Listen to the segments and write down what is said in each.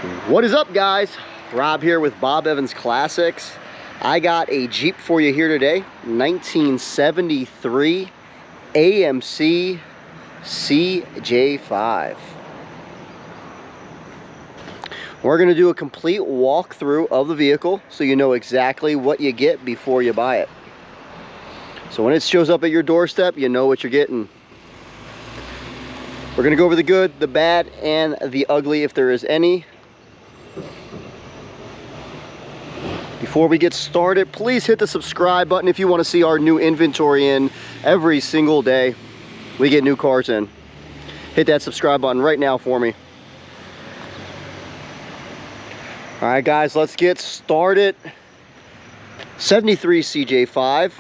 What is up, guys? Rob here with Bob Evans Classics. I got a Jeep for you here today, 1973 AMC CJ5. We're going to do a complete walkthrough of the vehicle so you know exactly what you get before you buy it. So when it shows up at your doorstep, you know what you're getting. We're going to go over the good, the bad, and the ugly if there is any. Before we get started, please hit the subscribe button if you want to see our new inventory in every single day we get new cars in. Hit that subscribe button right now for me. All right, guys, let's get started. 73 CJ5.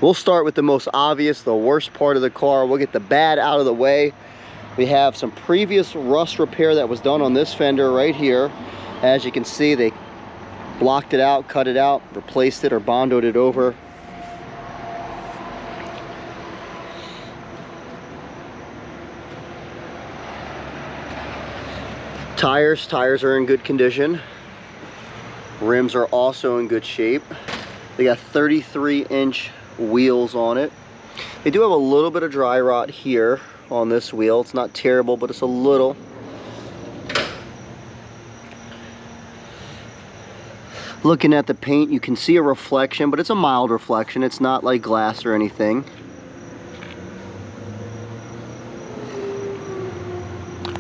We'll start with the most obvious, the worst part of the car. We'll get the bad out of the way. We have some previous rust repair that was done on this fender right here. As you can see, they blocked it out, cut it out, replaced it or bondoed it over. Tires are in good condition. Rims are also in good shape. They got 33-inch wheels on it. They do have a little bit of dry rot here on this wheel. It's not terrible, but it's a little. Looking at the paint, you can see a reflection, but it's a mild reflection. It's not like glass or anything.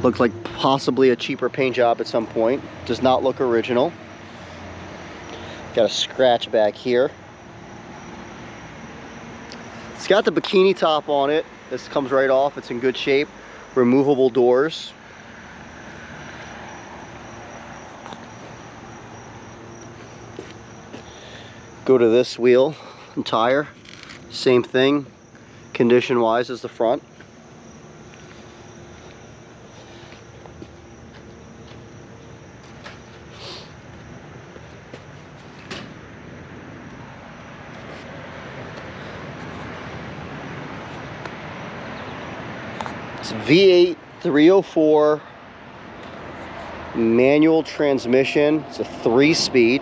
Looks like possibly a cheaper paint job at some point. Does not look original. Got a scratch back here. It's got the bikini top on it. This comes right off. It's in good shape. Removable doors. Go to this wheel and tire. Same thing, condition wise, as the front. It's V8 304 manual transmission. It's a 3-speed.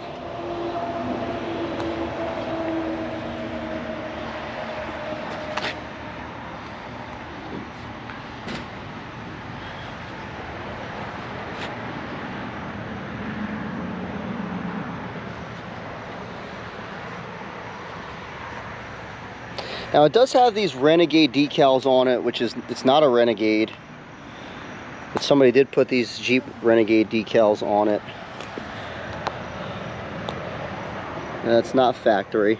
Now it does have these Renegade decals on it, which is, it's not a Renegade, but somebody did put these Jeep Renegade decals on it. And that's not factory.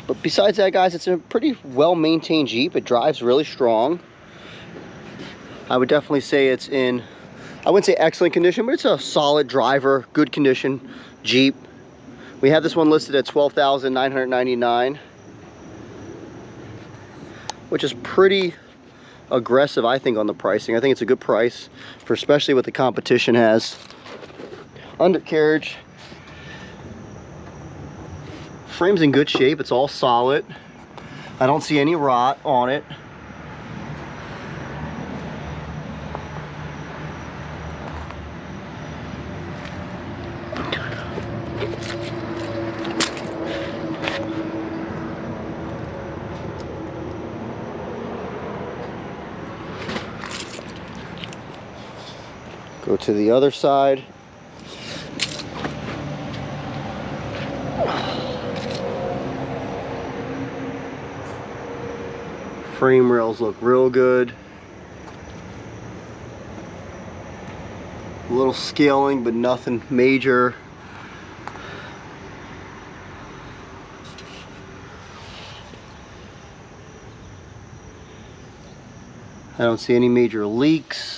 But besides that, guys, it's a pretty well-maintained Jeep. It drives really strong. I would definitely say it's in, I wouldn't say excellent condition, but it's a solid driver, good condition Jeep. We have this one listed at $12,999, which is pretty aggressive, I think, on the pricing. I think it's a good price for especially what the competition has. Undercarriage. Frame's in good shape. It's all solid. I don't see any rot on it. Go to the other side. Frame rails look real good. A little scaling, but nothing major. I don't see any major leaks.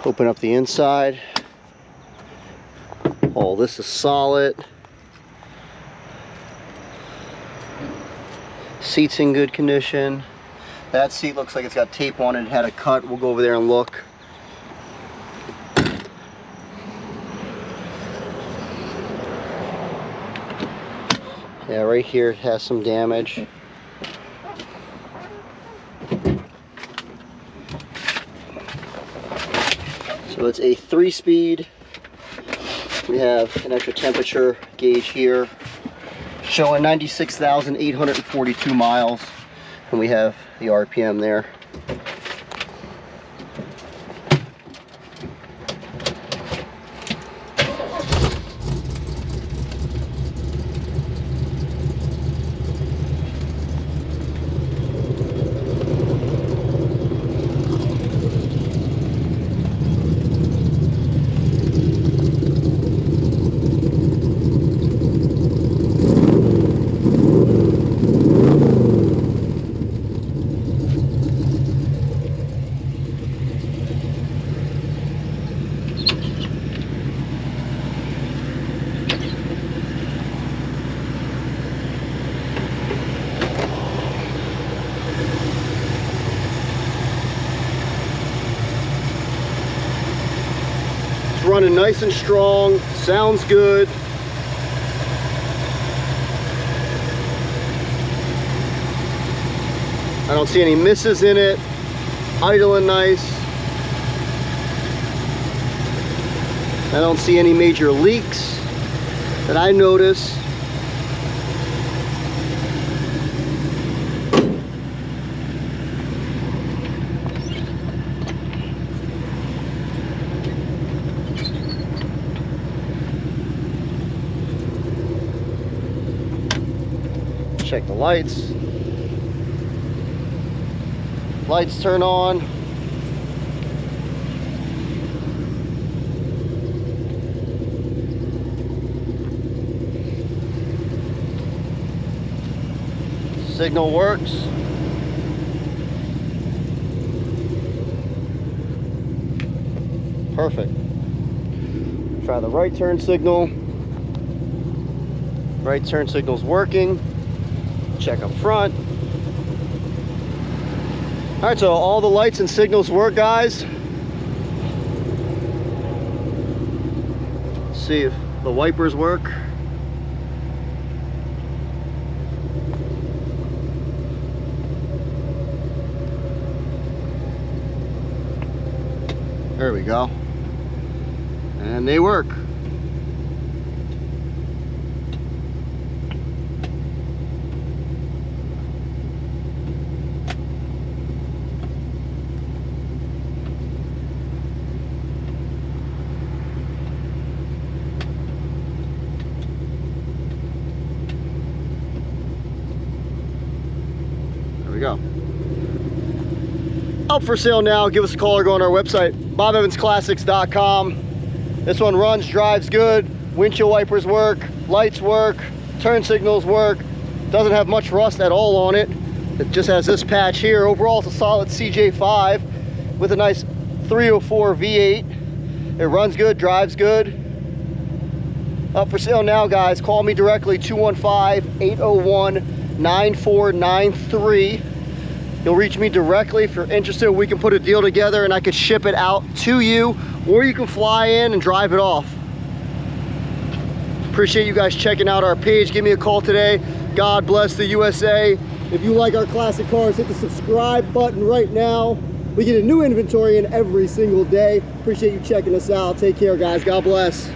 Open up the inside. All this is solid. Seats in good condition. That seat looks like it's got tape on it. It had a cut. We'll go over there and look. Yeah, right here it has some damage. So it's a 3-speed. We have an extra temperature gauge here showing 96,842 miles, and we have the RPM there. Running nice and strong, sounds good. I don't see any misses in it, idling nice. I don't see any major leaks that I notice. Check the lights. Lights turn on. Signal works. Perfect. Try the right turn signal. Right turn signal's working. Check up front. All right, so all the lights and signals work, guys. Let's see if the wipers work. There we go. And they work. We go. Out for sale now. Give us a call or go on our website, bobevansclassics.com. This one runs, drives good. Windshield wipers work, lights work, turn signals work. Doesn't have much rust at all on it. It just has this patch here. Overall, it's a solid CJ5 with a nice 304 V8. It runs good, drives good. Up for sale now, guys. Call me directly, 215-801-9493. You'll reach me directly if you're interested. We can put a deal together and I could ship it out to you, or you can fly in and drive it off. Appreciate you guys checking out our page. Give me a call today. God bless the USA. If you like our classic cars, hit the subscribe button right now. We get a new inventory in every single day. Appreciate you checking us out. Take care, guys. God bless.